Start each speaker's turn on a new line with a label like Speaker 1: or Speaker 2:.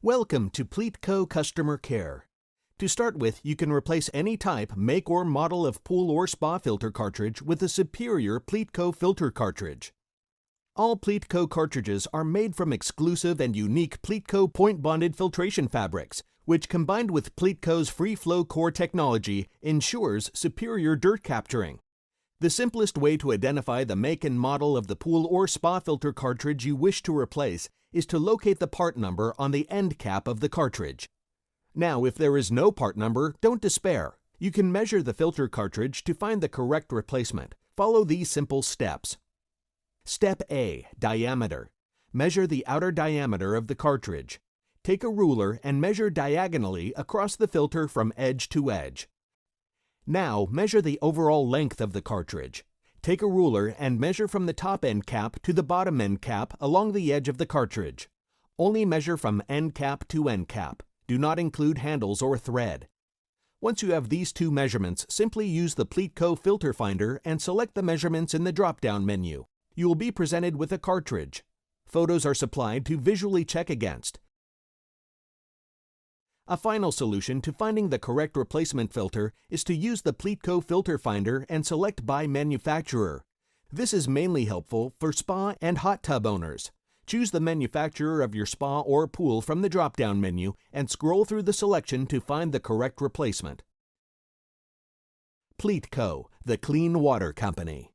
Speaker 1: Welcome to Pleatco Customer Care. To start with, you can replace any type, make, or model of pool or spa filter cartridge with a superior Pleatco filter cartridge. All Pleatco cartridges are made from exclusive and unique Pleatco point-bonded filtration fabrics, which combined with Pleatco's free-flow core technology ensures superior dirt capturing. The simplest way to identify the make and model of the pool or spa filter cartridge you wish to replace is to locate the part number on the end cap of the cartridge. Now, if there is no part number, don't despair. You can measure the filter cartridge to find the correct replacement. Follow these simple steps. Step A. Diameter. Measure the outer diameter of the cartridge. Take a ruler and measure diagonally across the filter from edge to edge. Now, measure the overall length of the cartridge. Take a ruler and measure from the top end cap to the bottom end cap along the edge of the cartridge. Only measure from end cap to end cap. Do not include handles or thread. Once you have these two measurements, simply use the Pleatco filter finder and select the measurements in the drop-down menu. You will be presented with a cartridge. Photos are supplied to visually check against. A final solution to finding the correct replacement filter is to use the Pleatco filter finder and select by manufacturer. This is mainly helpful for spa and hot tub owners. Choose the manufacturer of your spa or pool from the drop-down menu and scroll through the selection to find the correct replacement. Pleatco, the clean water company.